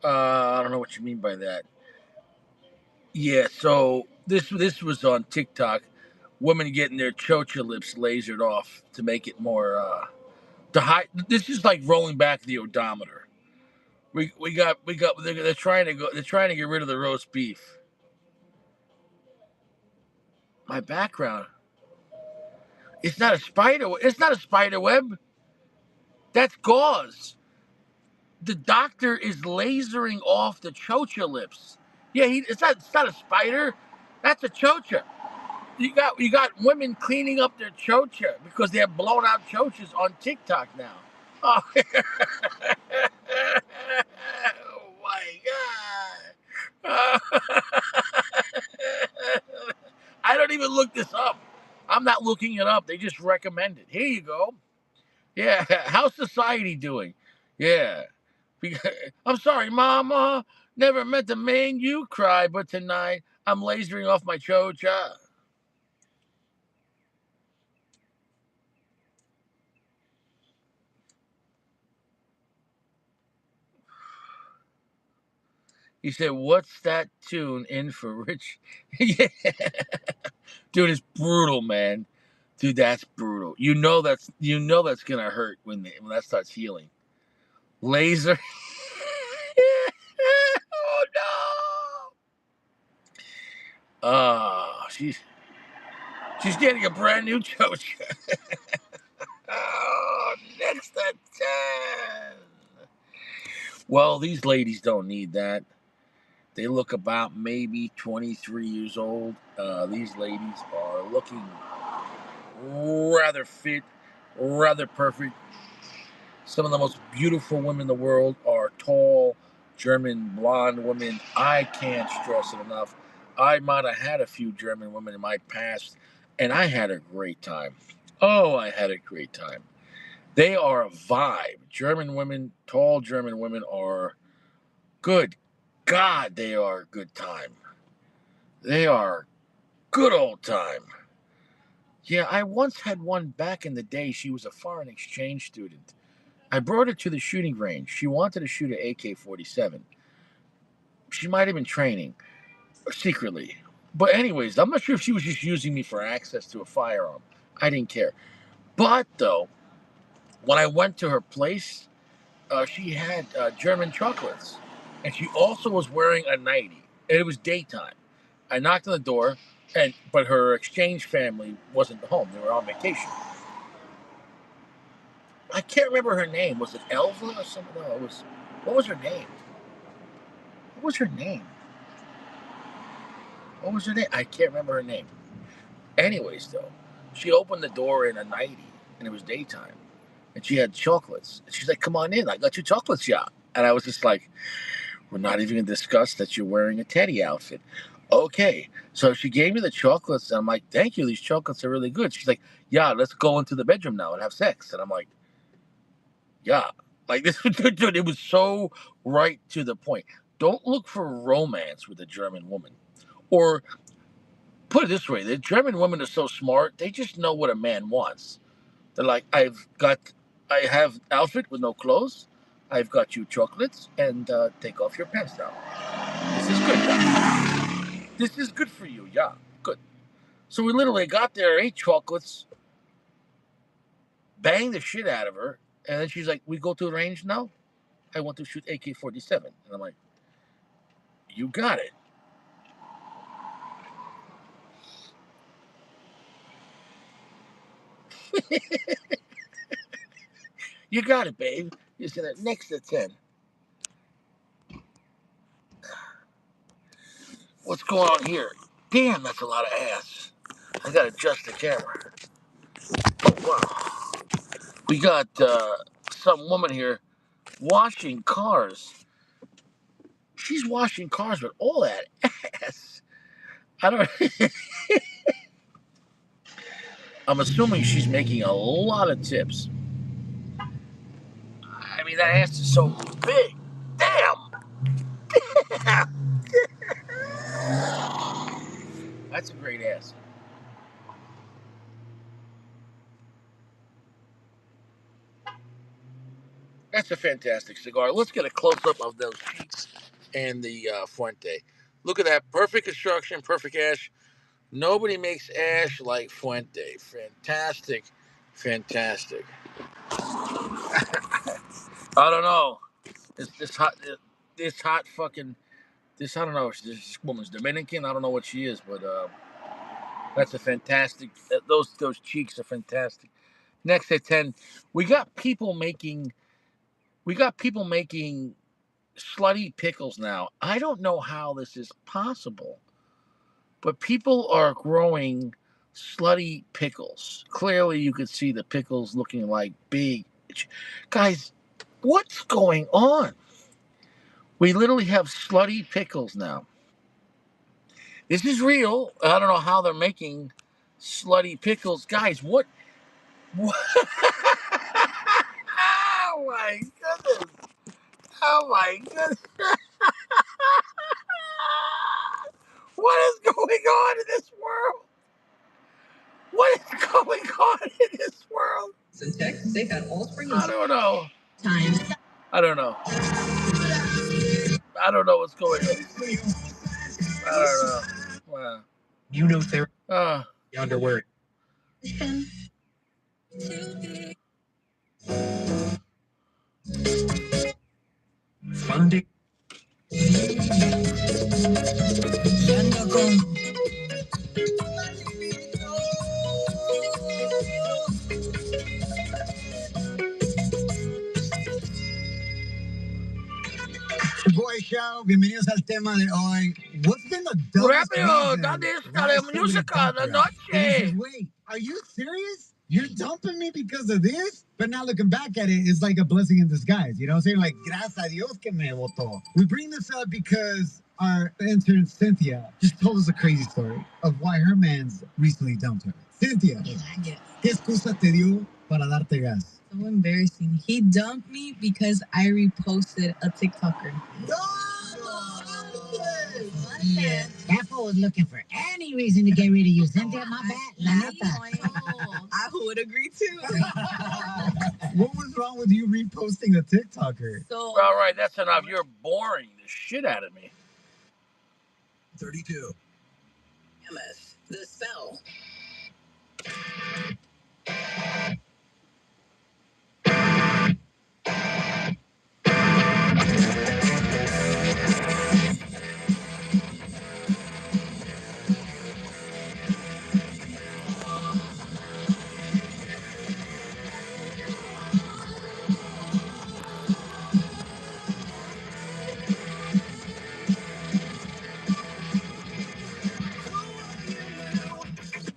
I don't know what you mean by that. Yeah, so this was on TikTok. Women getting their chocha lips lasered off to make it more to hide. This is like rolling back the odometer. We got. They're trying to go. They're trying to get rid of the roast beef. My background. It's not a spider. It's not a spider web. That's gauze. The doctor is lasering off the chocha lips. Yeah, it's not a spider. That's a chocha. You got women cleaning up their chocha because they have blown out chochas on TikTok now. Oh, oh my god! I don't even look this up. I'm not looking it up. They just recommend it. Here you go. Yeah, how's society doing? Yeah. I'm sorry, Mama. Never meant to make you cry, but tonight I'm lasering off my chocha. He said, "What's that tune in for Rich?" Yeah. Dude, it's brutal, man. Dude, that's brutal. You know that's gonna hurt when that starts healing. Laser. Oh no! She's getting a brand new chocha. Oh, next at 10. Well, these ladies don't need that. They look about maybe 23 years old. These ladies are looking rather fit, rather perfect. Some of the most beautiful women in the world are tall, German blonde women. I can't stress it enough. I might have had a few German women in my past, and I had a great time. Oh, I had a great time. They are a vibe. German women, tall German women are good. God, they are a good time. They are good old time. Yeah, I once had one back in the day. She was a foreign exchange student. I brought her to the shooting range. She wanted to shoot an AK-47. She might have been training secretly. But anyways, I'm not sure if she was just using me for access to a firearm. I didn't care. But though, when I went to her place, she had German chocolates, and she also was wearing a nightie. And it was daytime. I knocked on the door, but her exchange family wasn't home. They were on vacation. I can't remember her name. Was it Elva or something? No, it was. What was her name? What was her name? What was her name? I can't remember her name. Anyways, though, she opened the door in a nightie, and it was daytime, and she had chocolates. And she's like, "Come on in. I got you chocolates, yeah." And I was just like, "We're not even going to discuss that you're wearing a Teddy outfit." Okay. So she gave me the chocolates, and I'm like, "Thank you. These chocolates are really good." She's like, "Yeah, let's go into the bedroom now and have sex." And I'm like, "Yeah." Like this, dude, it was so right to the point. Don't look for romance with a German woman, or put it this way: the German women are so smart; they just know what a man wants. They're like, I have outfit with no clothes. I've got you chocolates, and take off your pants now. This is good. Yeah. This is good for you. Yeah, good. So we literally got there, ate chocolates, banged the shit out of her, and then she's like, "We go to the range now. I want to shoot AK-47." And I'm like, "You got it." You got it, babe. You said it next to 10. What's going on here? Damn, that's a lot of ass. I gotta adjust the camera. Oh, wow. We got some woman here washing cars. She's washing cars with all that ass. I don't. I'm assuming she's making a lot of tips. I mean, that ass is so big. Damn. That's a great ass. That's a fantastic cigar. Let's get a close up of those cheeks and the Fuente. Look at that. Perfect construction, perfect ash. Nobody makes ash like Fuente. Fantastic. Fantastic. I don't know. This hot, this hot fucking, this, I don't know. This woman's Dominican. I don't know what she is, but that's a fantastic. Those cheeks are fantastic. Next at 10, we got people making, we got people making slutty pickles now. I don't know how this is possible, but people are growing slutty pickles. Clearly, you could see the pickles looking like big. Guys, what's going on? We literally have slutty pickles now. This is real. I don't know how they're making slutty pickles. Guys, what? Oh my goodness. Oh my goodness. What is going on in this world? What is going on in this world? They've had all spring. I don't know. I don't know. I don't know what's going on. I don't know. Wow. You know therapy. The underwear. Funding. Boy Show, bienvenidos al tema de hoy. What's been the dumbest Rápido, ¿dónde está la música de noche? Wait, are you serious? You're dumping me because of this? But now looking back at it, it's like a blessing in disguise. You know what I'm saying? Like, gracias a Dios que me votó. We bring this up because Our intern Cynthia just told us a crazy story of why her man's recently dumped her. Cynthia, yes. ¿Qué excusa te dio para darte gas? So embarrassing. He dumped me because I reposted a TikToker. No! Yeah. That fool was looking for any reason to get rid of you, Cynthia. My bad. La neta. I would agree too. What was wrong with you reposting a TikToker? So, all right, that's enough. You're boring the shit out of me. 32. MS. The spell.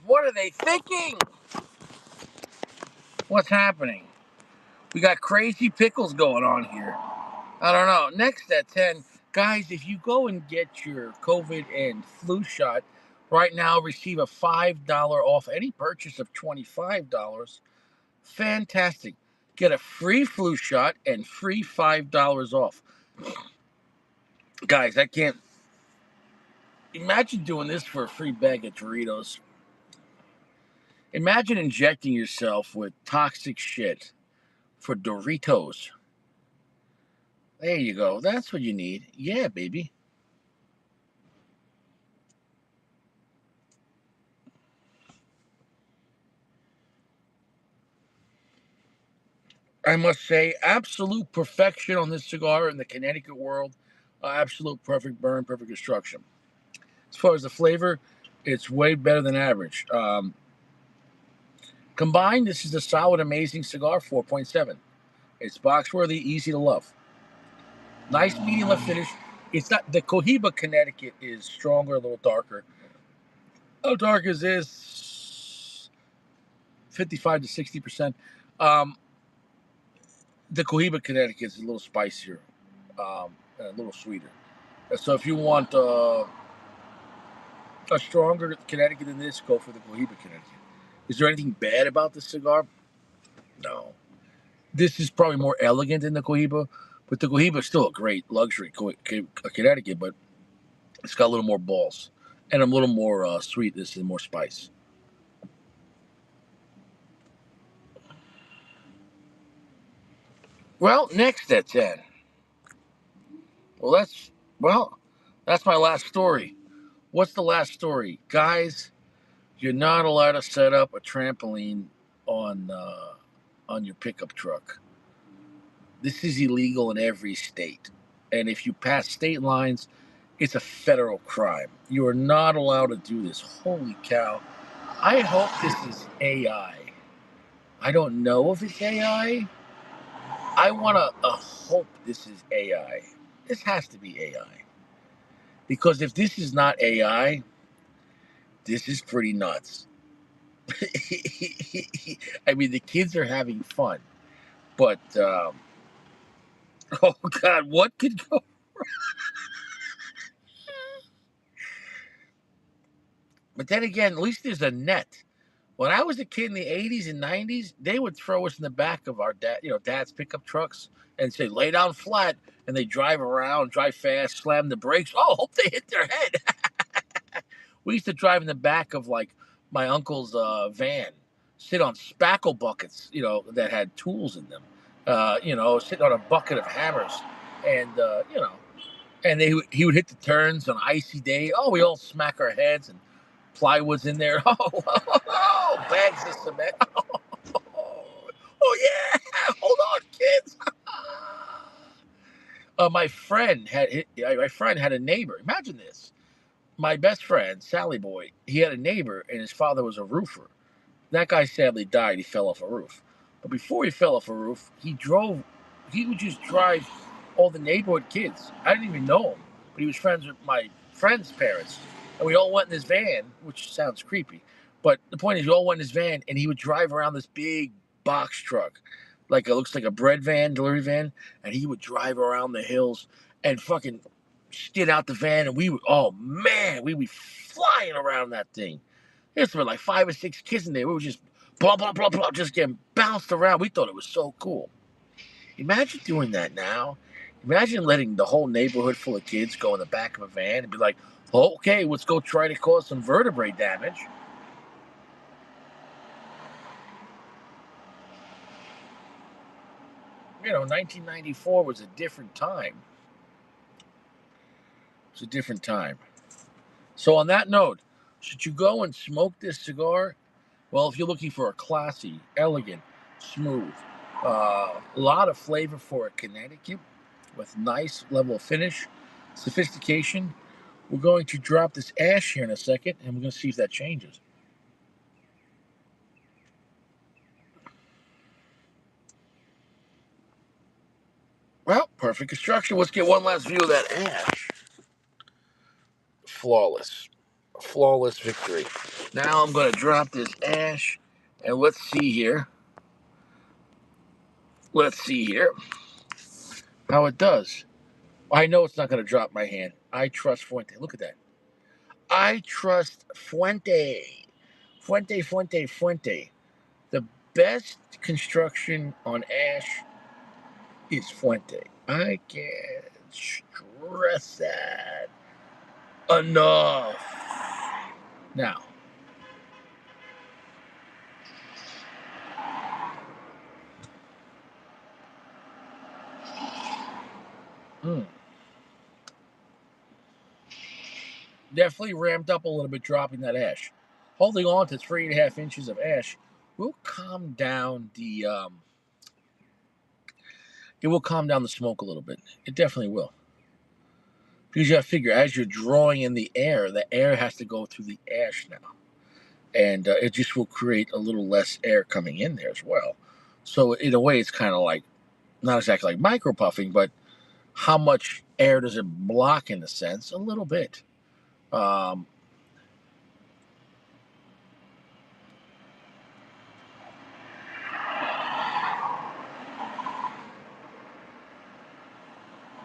What are they thinking? What's happening? We got crazy pickles going on here. I don't know. Next at 10, guys, if you go and get your COVID and flu shot, right now receive a $5 off any purchase of $25. Fantastic. Get a free flu shot and free $5 off. Guys, I can't imagine doing this for a free bag of Doritos. Imagine injecting yourself with toxic shit for Doritos. There you go. That's what you need. Yeah, baby. I must say, absolute perfection on this cigar in the Connecticut world. Absolute perfect burn, perfect construction. As far as the flavor, it's way better than average. Combined, this is a solid, amazing cigar, 4.7. It's box worthy, easy to love. Nice medium left finish. It's not the Cohiba Connecticut is stronger, a little darker. How dark is this? 55 to 60%. The Cohiba Connecticut is a little spicier, and a little sweeter. So if you want a stronger Connecticut than this, go for the Cohiba Connecticut. Is there anything bad about this cigar? No. This is probably more elegant than the Cohiba, but the Cohiba is still a great luxury Connecticut, but it's got a little more balls and a little more sweetness and more spice. Well, next at 10. That's my last story. What's the last story? Guys, you're not allowed to set up a trampoline on your pickup truck. This is illegal in every state. And if you pass state lines, it's a federal crime. You are not allowed to do this. Holy cow. I hope this is AI. I don't know if it's AI. I want to hope this is AI. This has to be AI. Because if this is not AI, this is pretty nuts. I mean, the kids are having fun. But, oh, God, what could go? But then again, at least there's a net. When I was a kid in the 80s and 90s, they would throw us in the back of our dad's pickup trucks and say, lay down flat. And they drive around, drive fast, slam the brakes. Oh, hope they hit their head. We used to drive in the back of like my uncle's van, sit on spackle buckets, that had tools in them, sitting on a bucket of hammers. And, and he would hit the turns on an icy day. Oh, we all smack our heads and plywood's in there. Oh, bags of cement. Oh yeah, hold on, kids. My friend had a neighbor. Imagine this. My best friend, Sally Boy, he had a neighbor, and his father was a roofer. That guy sadly died. He fell off a roof. But before he fell off a roof, he would just drive all the neighborhood kids. I didn't even know him, but he was friends with my friend's parents. And we all went in his van, which sounds creepy. But the point is, we all went in his van, and he would drive around this big box truck. Like it looks like a bread van, delivery van. And he would drive around the hills and fucking skid out the van, and we would, oh man, we would be flying around that thing. There's like 5 or 6 kids in there. We were just blah, blah, blah, blah, just getting bounced around. We thought it was so cool. Imagine doing that now. Imagine letting the whole neighborhood full of kids go in the back of a van and be like, oh, okay, let's go try to cause some vertebrae damage. You know, 1994 was a different time. It's a different time. So on that note, should you go and smoke this cigar? Well, if you're looking for a classy, elegant, smooth, a lot of flavor for a Connecticut with nice level of finish, sophistication, we're going to drop this ash here in a second, and we're going to see if that changes. Well, perfect construction. Let's get one last view of that ash. Flawless. Flawless victory. Now I'm going to drop this ash, and let's see here. Let's see here how it does. I know it's not going to drop my hand. I trust Fuente. Look at that. I trust Fuente. Fuente, Fuente, Fuente. The best construction on ash is Fuente. I can't stress that enough. Now, definitely ramped up a little bit dropping that ash. Holding on to 3.5 inches of ash will calm down the it will calm down the smoke a little bit. It definitely will. Because you have to figure, as you're drawing in the air has to go through the ash now. And it just will create a little less air coming in there as well. So in a way, it's kind of like, not exactly like micro puffing, but how much air does it block in a sense? A little bit.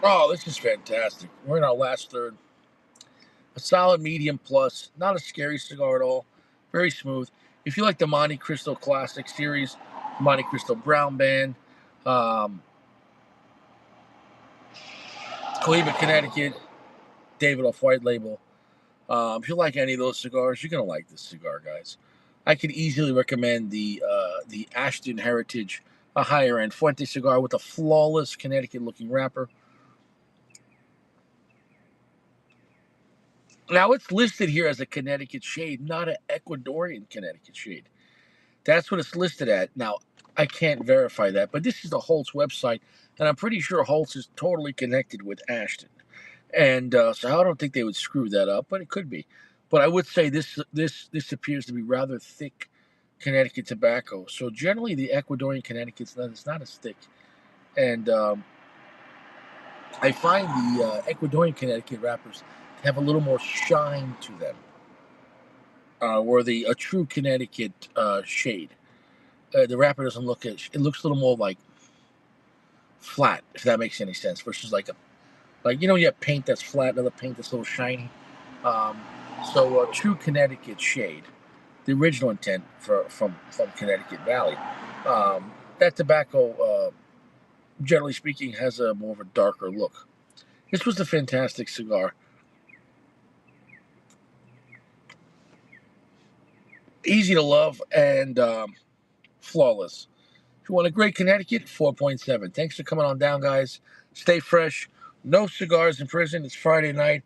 Oh, this is fantastic. We're in our last third. A solid medium plus, not a scary cigar at all. Very smooth. If you like the Monte Cristo Classic series, Monte Cristo Brown Band, Cleveland, Connecticut, David Off White Label. If you like any of those cigars, you're gonna like this cigar, guys. I could easily recommend the Ashton Heritage, a higher end Fuente cigar with a flawless Connecticut looking wrapper. Now it's listed here as a Connecticut shade, not an Ecuadorian Connecticut shade. That's what it's listed at. Now I can't verify that, but this is the Holtz website, and I'm pretty sure Holtz is totally connected with Ashton. And so I don't think they would screw that up, but it could be. But I would say this appears to be rather thick Connecticut tobacco. So generally, the Ecuadorian Connecticut's not as thick, and I find the Ecuadorian Connecticut wrappers have a little more shine to them, where a true Connecticut shade, the wrapper doesn't look it looks a little more like flat, if that makes any sense, versus like you have paint that's flat, another paint that's a little shiny. So a true Connecticut shade, the original intent from Connecticut Valley. That tobacco, generally speaking, has a more of a darker look. This was a fantastic cigar. Easy to love and flawless. If you want a great Connecticut, 4.7. Thanks for coming on down, guys. Stay fresh. No cigars in prison. It's Friday night.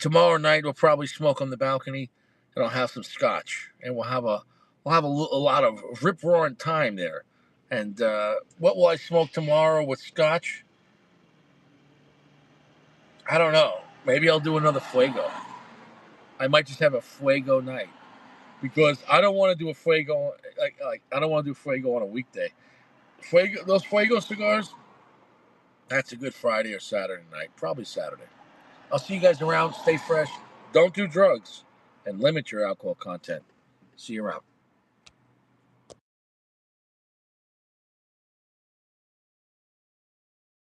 Tomorrow night we'll probably smoke on the balcony, and I'll have some scotch, and we'll have a lot of rip roaring time there. And what will I smoke tomorrow with scotch? I don't know. Maybe I'll do another Fuego. I might just have a Fuego night because I don't want to do a Fuego like I don't want to do Fuego on a weekday. Those Fuego cigars, that's a good Friday or Saturday night. Probably Saturday. I'll see you guys around. Stay fresh. Don't do drugs. And limit your alcohol content. See you around.